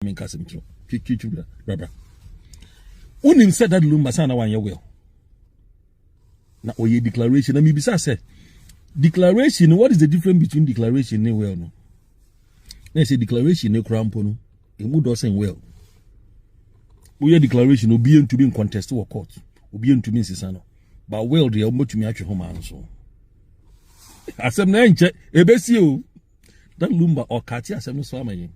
mean Casim Kichu, Rabba. Unim said that Lumba Sana 1 year well. Now, ye declaration, and maybe said declaration. What is the difference between declaration and well? No, let's say declaration, no crampono, a mood doesn't well. We are declaration, obedient to be in contest or court, obedient to me, Sisano. But well, they are much to me at your home answer. As I'm nine, Ebesio, that Lumba or Katia, as I'm swimming.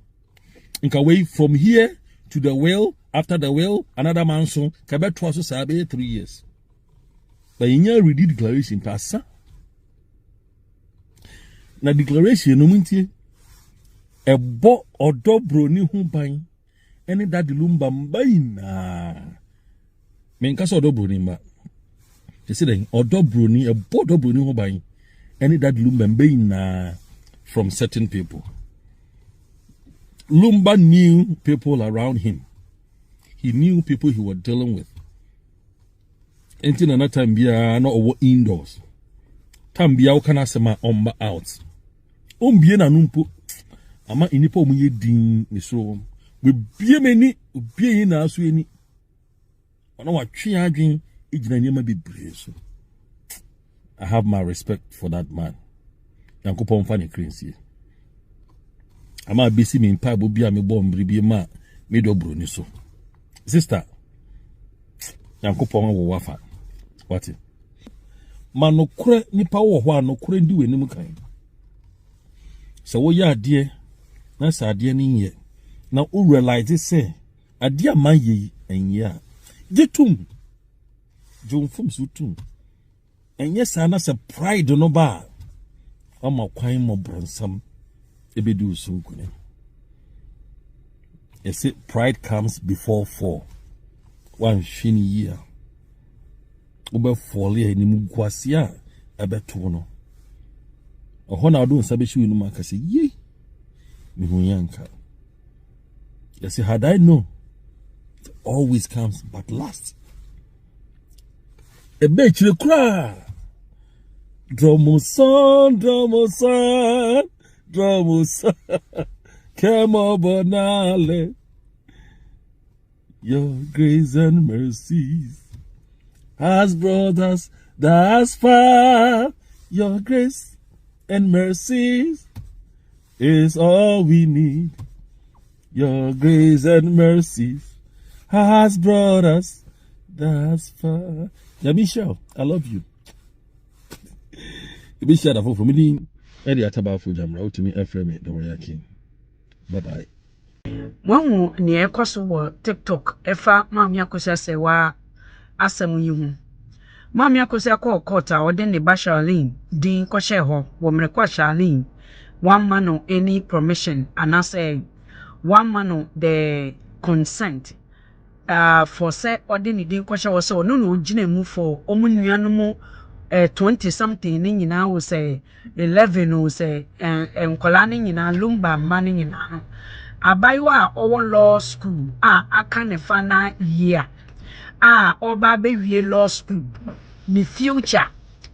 In away from here to the well, after the well, another manson, Cabet was a Sabe 3 years. But in your ready declaration, Passa. Na declaration, no minty a bo or dobro ni humpine, any that the Lumba mbaina. Menkasa dobro nimba. They say, or dobro ni a bo dobro ni humpine, any that Lumba mbaina from certain people. Lumba knew people around him. He knew people he was dealing with. Until another time, be not indoors. Time be out, can I say my out. Be na numpo. Ama inipo muye din ni so. We be many, be na so any. Ono wa twi adwen ejina nyema bebre so. I have my respect for that man. Yankopon fa ne krensie. Ama besi me mpa bo bia me bom bribi ma me dobro ni so. Sister, Yankopon wo wafa. What? Manokure nipa wo ho anokure ndi w'anim kan. So wo ya ade na sa ade ni ye. Na o realize say ade aman ye enye a. Jetum. Jomfum sutum. Enye sa na se pride no ba. Ama kwan mo bronsam ebedu sunkune. You see, pride comes before fall. One shiny year. Ube fall here ni mugwasia abeto no. Ohona odo nsabe shi winu maka se ye. Mi hunyanka. You see, had I know, it always comes but last. Ebe chire kra. Dromosan, dromosan, dromosan. Kemo bonale. Your grace and mercies has brought us thus far. Your grace and mercies is all we need. Your grace and mercies has brought us thus far. Yamisha, I love you. Yamisha, the phone from me. Eddie Ataba for Jamra to me, Ephraim, the Royaki. Bye bye. Mwamu ni ekoso wo TikTok efa mami akosia se wa asem yi hu. Mami akosia ko kota ode ne ba Charlene din ko she ho wo mre kwa Charlene one man no any permission and I say one man no the consent for say ode ne din ko she wo se no no gina mu for omunuanu mu 20 something ni nyina wo say 11 wo say enkola ni nyina Lumba man ni nyina no Abaiwa owo law school aka ne fana year oba be wie law school ni future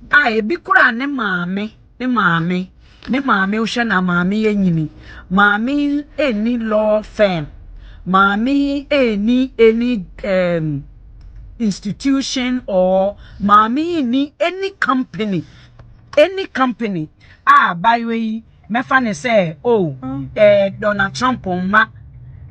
ebi kura ne maame wo hwe na maame yenyini maame eni law firm maame eni institution or maame ni any company baiwe mefa ne say Donald Trump ma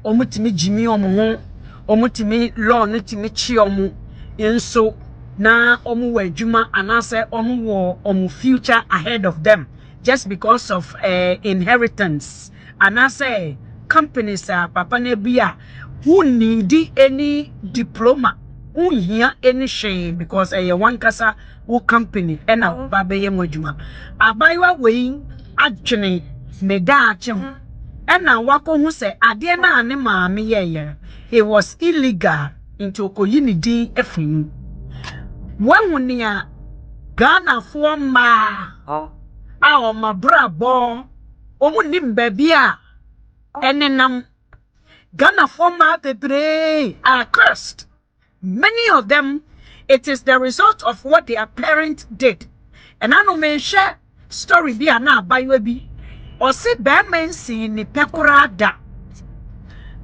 omutimi jimi omo omutimi law ne timi chi omo enso na omo wadwuma anase omo wo omo future ahead of them just because of inheritance anase companies papa na bia who need any diploma who here any shame because one kasa who company ena ba be yem wadwuma abaiwa we adwene meda ache ena wako hu se ade na ne maame ye he was illegal into okoyini din efin wahuni a Ghana fo ma o ma brabo omu nim ba bia enenam Ghana fo ma bebre are cursed. Many of them it is the result of what their parents did. And I know me share story bi ana abayewa bi o se be mensi ni pekura da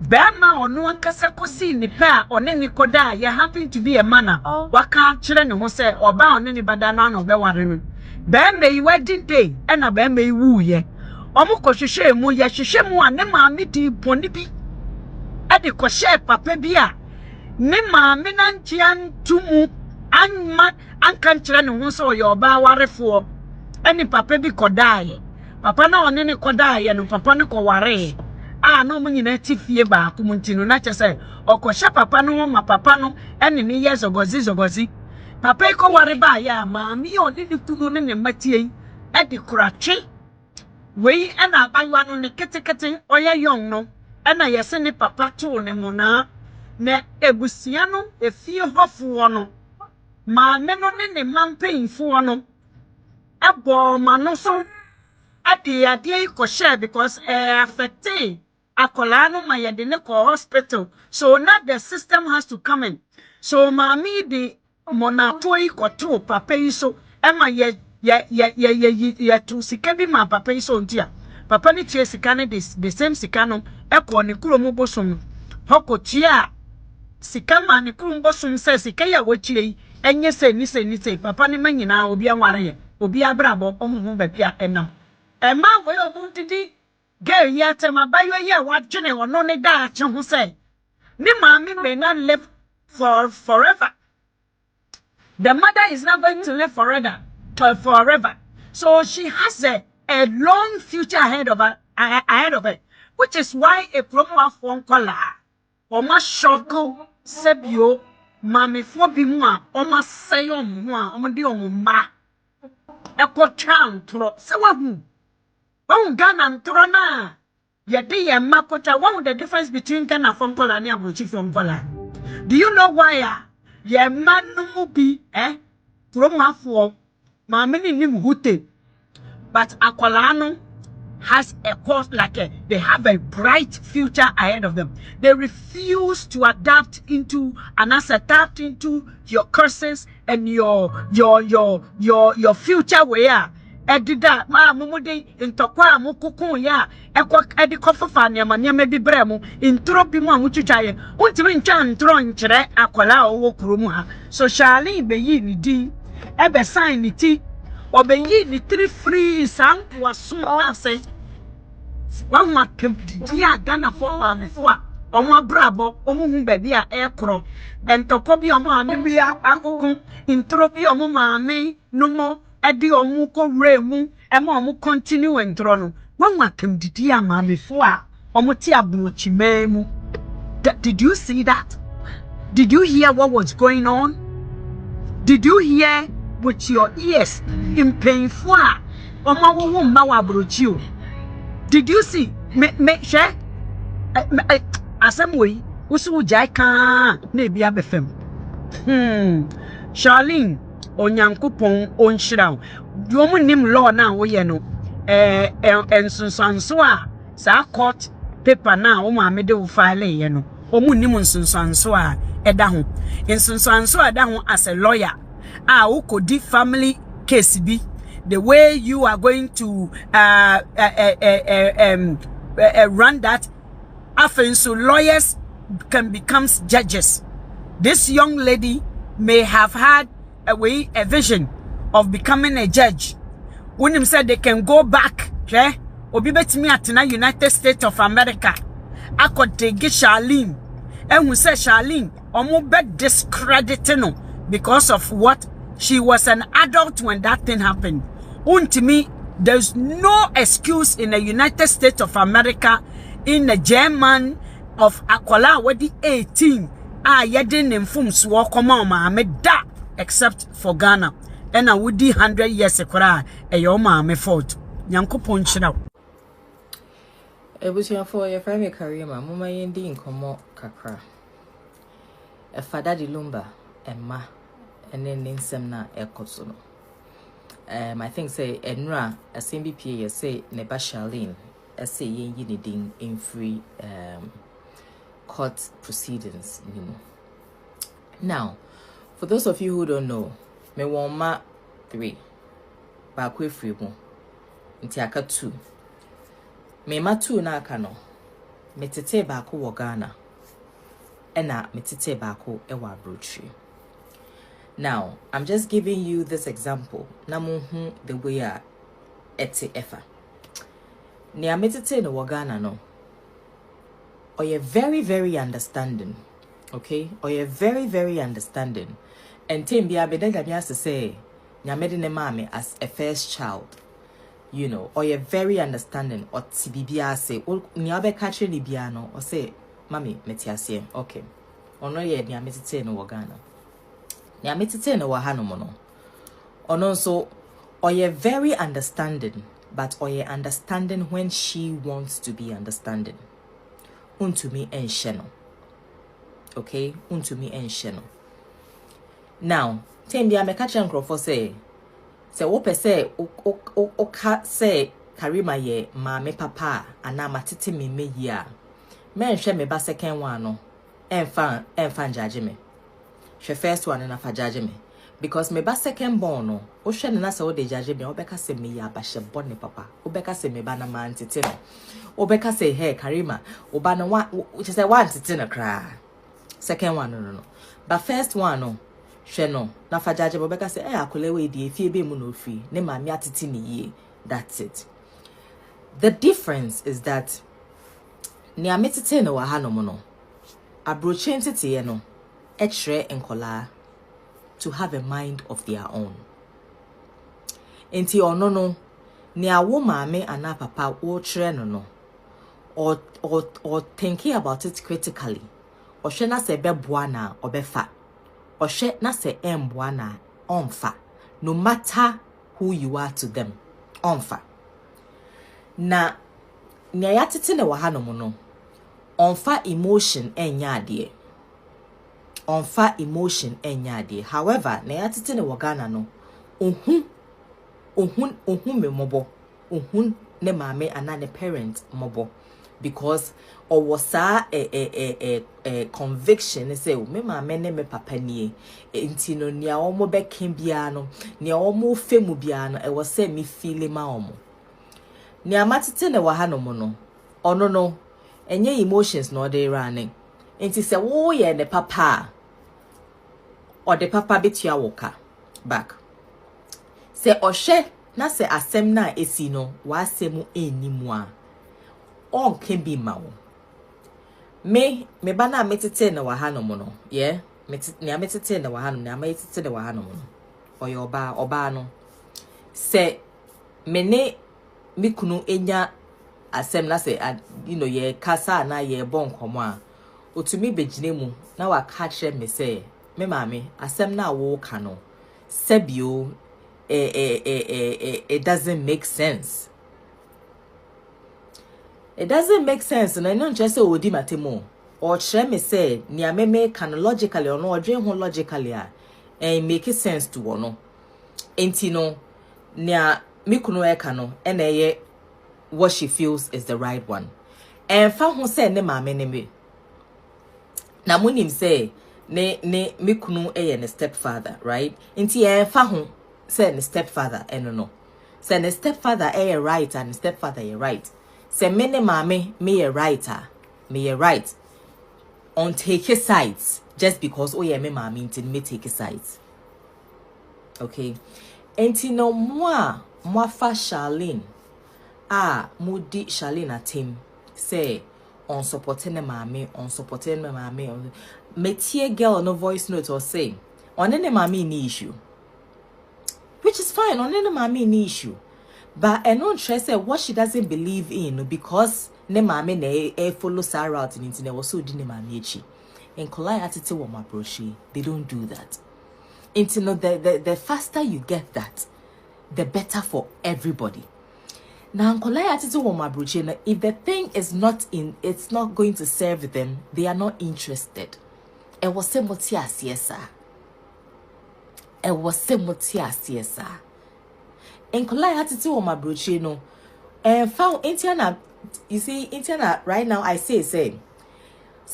Bema ono ankasa kosi ni pa one ni koda ya happen to be a man waka kire ne ho se oba one ni bada na no be ware no bema yi wedding day e na bema yi wu ye omo ko hwehwe mu ye hwehwe mu a ne maame di boni bi e de ko share papa bi a ne maame na ntia ntumu anka kire ne ho se oya oba warefo eni papa bi koda ye papa na one ni koda ye no papa ne ko ware no mo nyina ti fie ba ko muntinu na chese okosha papa no ma papa no ene ne ye zogozi papa iko ware ba ya ma mi oni ni tuno ne matie e di kurachi we ena abawa no ne ketekete oya yong no ena yese ne papa to ne mo na ebusia no efie hofo no ma me no ne mampenfo no ebo ma no so ade ko share because affecting akolano ma yede ne ko hospital so now the system has to come in so mami di monatoi ko to papa yi so ema ye to sika bi ma papa yi so ntia papa ni tie sika ne the same sika no e ko ne kuro mu bosom hoko tia sika ma ne kuro bosom se sika ya wochie enye se ni papa ni manyina obi anware ye obi abrabo omuhu ba bia enam ema we obudidi girl yet my bayo ye watching or no ne da hu say me mommy may not live forever. The mother is not going to live forever. So she has a long future ahead of her, which is why a promo phone caller or ma shoko sebio mami fo bi mu a o ma sayo mu a o ma di o ma e ko tran tro se wa hu Ghana Ntrona. Yadi ya makota. What the difference between Ghana from Pola and Abuchi from Pola? Do you know why? Ya man no be from afọ ma many nim hute. But Akolano has a course they have a bright future ahead of them. They refuse to adapt into your curses and your future where edida ma mumude ntokwa amukukun ya edikofafa niam bi bremu intro bi mu amutwitwaye untimi ntwa ntro nkyere akola owo kuromu ha so Charlie beyi ni din ebe sign ni ti obeyi ni 3 free sanpo aso ase wanwa kemdi ya Ghana for amfo a omo brabo omo hu ba bi a ekro entokwa bi omo ame bi akukun intro bi omo maame numo edi omu ko remu ema omu continue entro no wanwa kemdidi ama before a omu ti abrochi memu. Did you see that? Did you hear what was going on? Did you hear with your ears in painful omu wo mma wa abrochi o? Did you see me share asem we usu jai kan na bia befem Charlene onyankopon onhyiraw duomu nim law na wo ye no ensunsanso a sa court paper na wo ma mede wo file ye no omu nim nsunsanso a eda ho nsunsanso a eda ho as a lawyer a wo kodi family case bi the way you are going to run that often so lawyers can become judges. This young lady may have had a vision of becoming a judge. When him said they can go back, obi betimi atena United States of America. I could take Charlene, and we said Charlene, omo be discrediting no because of what she was an adult when that thing happened. To me, there's no excuse in the United States of America, in the German of Akola wedi 18. Yedin infums walk on me da except for Ghana. And I would 100 years a cry a yoma me fault. Yanko punch out. It was your for your family career, my mama yendi in Como Kakra. A father di Lumba and ma and then in Semna Ekosono. I think say Enra a CBP say Neba Charlene a say yin ding in free court proceedings, you know. Now, for those of you who don't know, me woma 3 ba kwe free mo nti aka 2 me ma 2 na aka no metete baako wo Ghana ena metete baako ewa abrochi. Now, I'm just giving you this example. Namuhu the way eti efa. Ni ametete no wo Ghana no. Or you're very, very understanding. Okay? Or you're very, very understanding. And Timbia bedega has to say, Nyamedi ne mame as a first child. You know, or you're very understanding. Or Tibibia say, Nyabe catching Libiano, or say, Mami, metiasie. Okay. Or no ye Nyametite no Wagana. Nyametite no Wahano mono. Or no so, or you're very understanding, but or you're understanding when she wants to be understanding. Untumi and Sheno. Okay? Untumi and Sheno. Now, Tembia me catch for say wope say o say Karima ye ma me papa ana matete me ya. Me nhwe me ba second one no. Enfan judge me. She first one na fa judge me. Because me ba second born no, o hwe na say o de judge me, o beka say me ya ba she born ne papa. O beka say me ba na man tete no. O beka say hey Karima, o ba na one which is one tete na kra. Second one no. But first one no. Sheno na fajaje bobeka say akole we di efie be mu no free ne mami atiti ni ye. That's it. The difference is that ni ametete no wa hanom no abroche entity ye no ekre enkola to have a mind of their own. Enti ono no ni awo mame ana papa wo kre no or thinking about it critically or shena se beboa na obefa or she na se embwana onfa, no matter who you are to them, onfa. Na nyayatete na wahano no, onfa emotion enyadie. Onfa emotion enyadie. However, nyayatete na wagana no, ohun me mobo, ohun ne mame anane parent mobo. Because or was a conviction say me mama ne me papa nie enti no nia omo be ken bia no nia omo femu bia no e was say me feel ma omo nia matete ne wa hanom no ono no enye emotions no dey running enti say wo ye ne papa or the papa betua woka back say ohwe na say asem na esi no wa asemu enimu a on can be mawo. Me bana metete na wahanom no. Yeah? Metete na wahanom, na metete na wahanom no. Oyo oba no. Se mene mikunu enya asem na se you know ye kasa na ye bon komo a otumi begine mu na wa catch me say me mame asem na wo ka no sebio it doesn't make sense. It doesn't make sense, and I don't just say odi matemo. Or share me say near me can logically or no dream logically and make it sense to one. Entino near mikuno ekano and what she feels is the right one. And found who said ne ma me. Na munim say ne mikunu ne stepfather, right? Inti found said ne stepfather and no. Say ne stepfather right and stepfather right. Say mene mame me a writer, me a right on take his sides just because me mame me take his sides. Okay. Enti no moi fa Charlene mudi Charlene at him say on supporting mame metie girl no voice note or say on any mame ni issue, which is fine on any mame ni issue. But I don't trust what she doesn't believe in because ne mame ne follow Sarah out in internet was so di ne mame echi. In collide attitude with my brochure, they don't do that. The faster you get that, the better for everybody. Now collide attitude with my brochure, if the thing is not in, it's not going to serve them, they are not interested. It was same CSR. It was same CSR. And collide attitude on my brochure no and found Intiana, you see Intiana right now I say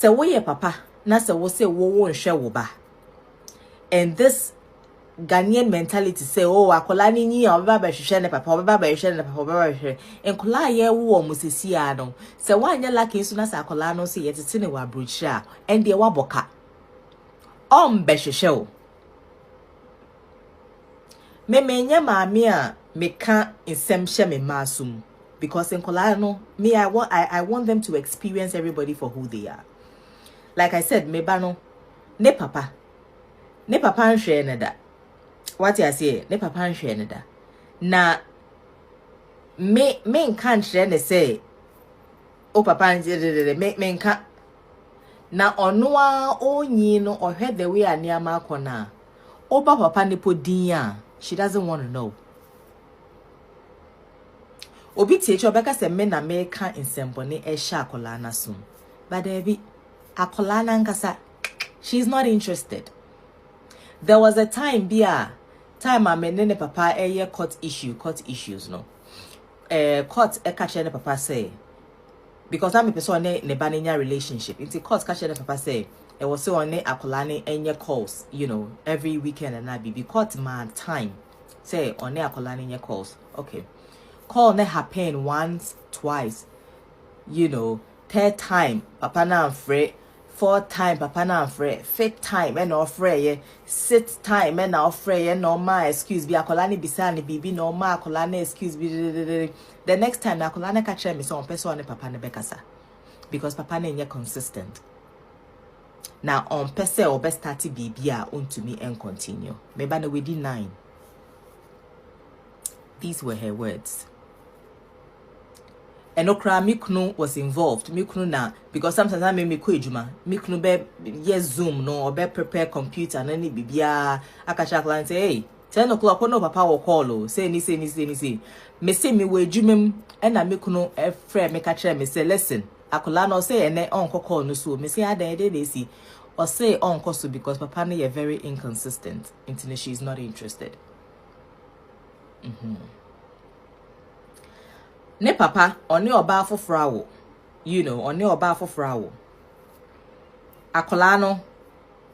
we ye papa na say we say wo won hwe wo ba and this Ghanaian mentality say, oh, akola ni nyi obeba ba hwehwe ne papa obeba ba hwehwe ne papa obeba hwehwe enkola ye wo musisi ano se wanya lucky so na sa akola no se yetete ne wa brochira and de wa boka be hwehwe o me menya maami a meka nsem hye me masum because enkola no me I want them to experience everybody for who they are. Like I said, me ba no ne papa nhwe ne da. What I say, ne papa nhwe ne da. Na me nka nhwe ne say o papa me nka na ono a onyi no ohwe the way aniama akona o papa ne podin a she doesn't want to know. Obi tie obeka se me na me ka nsembone e hye akola na sum. But Debbie akola na nkasa she's not interested. There was a time time ne papa court issues no. Court catch ne papa say because I'm a person ne banenya relationship. Into court catch ne papa say it was so on akola ne enye calls, you know, every weekend and I be court man time. Say on akola ne calls. Okay. Call ne happen once, twice. You know, third time papa na afraid. Fourth time papa na afraid. Fifth time and afraid. Sixth time and afraid. No ma excuse be akola ne bisa ne bibi no ma akola ne excuse be. The next time akola ne catch me so on person ne papa ne bekasa because papa ne nye consistent. Now on pese or best start bibi a unto me and continue. Maybe no we 9. These were her words. And okra mikunu was involved. Mikunu na because sometimes I make me ejuma. Mikunu be yes Zoom no or be prepare computer and any bibia akacha client say hey 10 o'clock no papa will call o say ni. Me say me we ejumem and na mikunu e friend me catch me say listen akola no say ene onko call no so me say adan dey see or say onko so because papa no is very inconsistent until she is not interested. Ne papa oni oba afofra wo, you know, oni oba afofra wo. Akola no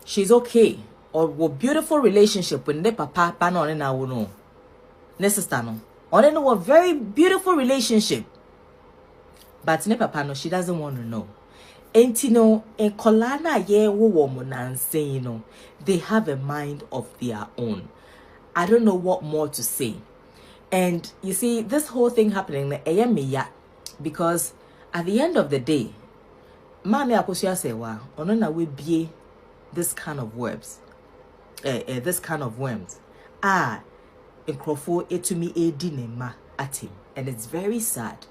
she's okay or beautiful relationship with ne papa pa no na wo no. Ne sister no oni no a very beautiful relationship, but ne papa no she doesn't want to know. Enti no enkola na ye wo mo na nsen no, they have a mind of their own. I don't know what more to say. And you see, this whole thing happening, because at the end of the day, Mami Akosia say, "Wow, onona we be this kind of worms, this kind of worms." Ekrofo etumi edi nema atim, and it's very sad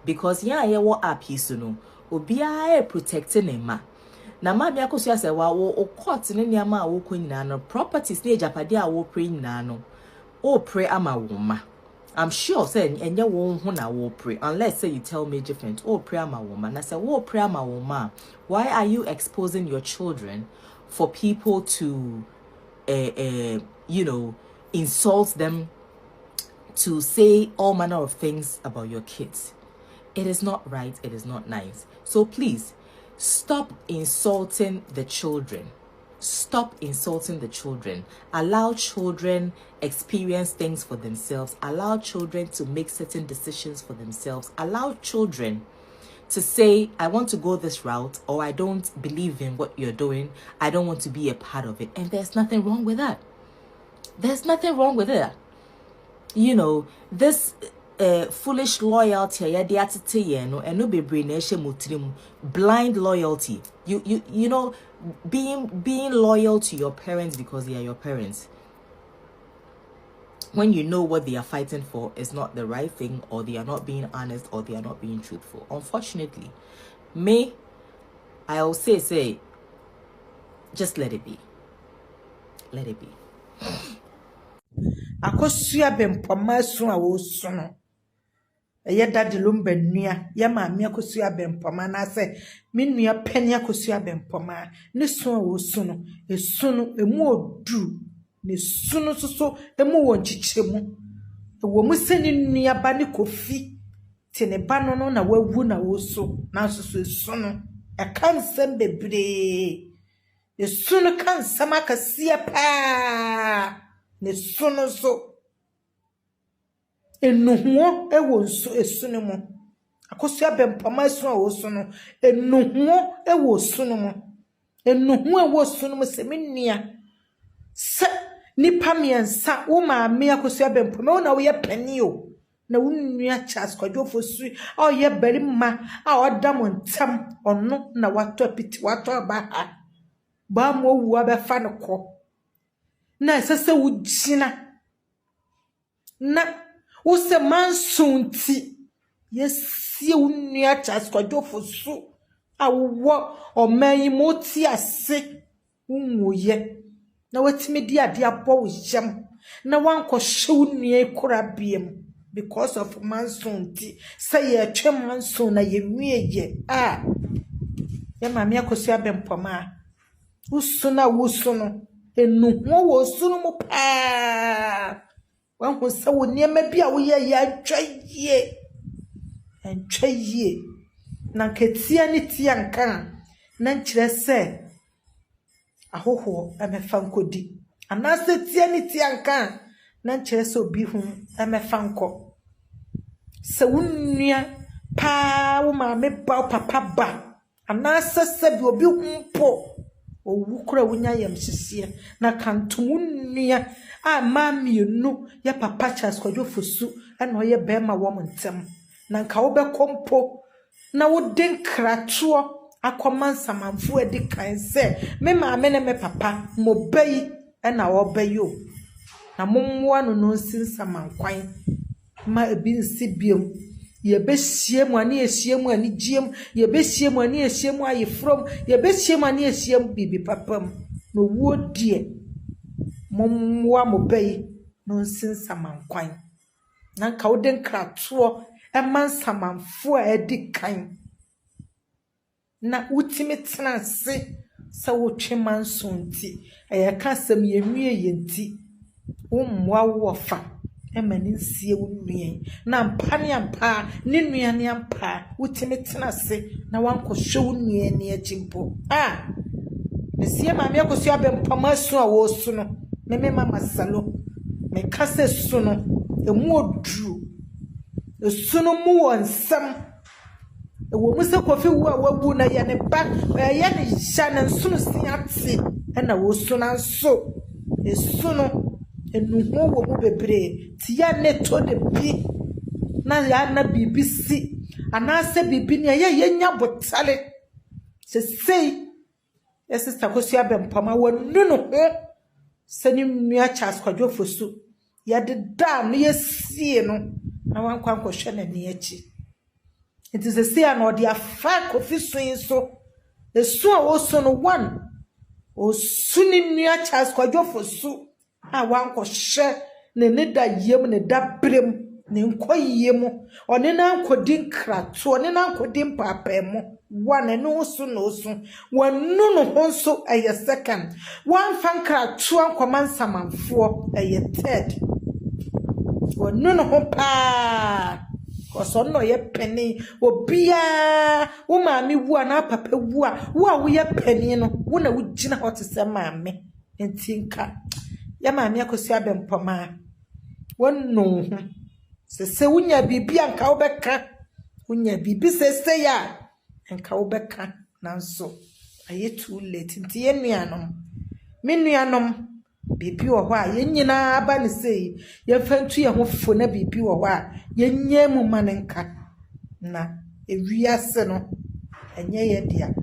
because what up no obia protecting nema. Na Mami Akosia say, "Wow, o court ne niama wo kwina no properties ne japade a wo pray nyina no, o pray ama woma." I'm sure say and you won't pray unless say you tell me different. Oh, pray my woman. I said, oh, pray my woman. Why are you exposing your children for people to you know, insult them, to say all manner of things about your kids? It is not right, it is not nice. So please stop insulting the children. Stop insulting the children. Allow children experience things for themselves. Allow children to make certain decisions for themselves. Allow children to say, I want to go this route, or I don't believe in what you're doing. I don't want to be a part of it. And there's nothing wrong with that. There's nothing wrong with that. You know, this foolish loyalty, blind loyalty. You know, being loyal to your parents because they are your parents, when you know what they are fighting for is not the right thing, or they are not being honest, or they are not being truthful. Unfortunately, I'll say, just let it be. Let it be. Akosua bempoma so a wo so no. Eye dadi Lumba nua, ya maami akosua bempoma na se me nua pani akosua bempoma. Ne so a wo so no, emu odu. Ne so no so emu wo nchichemu. Wo mu se ni nua ba ne kofi. Te ne ba no na wawu na wo so. Na so no. E kan sem bebre. E so no kan sama kasia pa. ne sono so enuhuo ewo nso esunu mu akosua bempama esu a wo sono enuhuo ewo sunu mu enuhuo ewo sunu mu se mennia se nipa miensa wo maame akosua bempama wo na wo ye pani o na wunua chas kwadwofo su a ye barima a odam ntam ono na wato piti wato ba ha ba mo wu abefa ne ko na sese wugina na wo se mansunti yesie wunua chas kwadwofo su a wo oman moti ase unwoye na watimi di ade abo wo hyam na wanko hye wunua ikora biem because of mansunti say ye twa mansun na ye wieye ye maame akosua bempoma usuna wusuno enuho wo sunu mu pa wanko se wo niema bia wo ye ya ntwaye na ketia ni tia nka na nkyere se ahoho emefa nkodi anase tia ni tia nka na nkyere se obi hu emefa nko se wunua pa wo maame ba papa ba anase se bi obi humpo owu kura wunya yam hyesie na kantum wunua a mamienu ya papa chas kwadwofosu ana oye bema wo ntem na nka wo be kompo na wo den kratoɔ akomansa manfo edi kan se me maame ne me papa mo bayi na wo bayi o na mommoa no no nsinsa mankwan ma ebi nsi biem ye behie mu ani ehie mu ani giem ye behie mu ani ehie mu ayefrom ye behie mu ani ehie mu bibi papam no wo die mommoa mo bayi no nsinsa mankwan na nka wo den kratoɔ emansa manfo edi kan na utimi transe sa wo twema nsonti ka sam yenwie yenti wo mmoa wo fa emani nsie wo nwie na mpane ampa ne nuane ampa utimi transe na wanko hwe wo nwie ne agimpo ne sie maame akosua bempama su a wo su no me mama salo me kase su no emu odru su no mu wonsam wo mu se kofi wu a wawu na ye ne ba ye ne hya ne nsunu siate na wo su na nso esu no enuho wo mu bebre ti ya ne to de bi na ya na bibisi anase bibi ne ye nya botale se sei sister kosua bempama wonu no ho sani nua chas kwadwofosu ya de da no ye sie no na wankwa hwe na ne achi. It is a say an or the affair of his swing so the so also no one or soon in near chas for so I want share ne neda yem ne da brim ne nko yemu or ne na kodin krato ne na kodin papemo one and no so one no honso a second one fan krato and command saman for a third one no pa koso no ye penny obia wo maami wu ana papa wu a wo ye penny no wo na wugina hot se maami entinka ya maami akosua bempoma wonno se wunya bibi anka wo beka wunya bibi se ya anka wo beka nanso aye too late nti ye nuanom me nuanom bibi wo ho a ye nyina aba ne sei ye fantu ye ho fo na bibi wo ho a ye nyemu manenka na ewiase no enye ye dia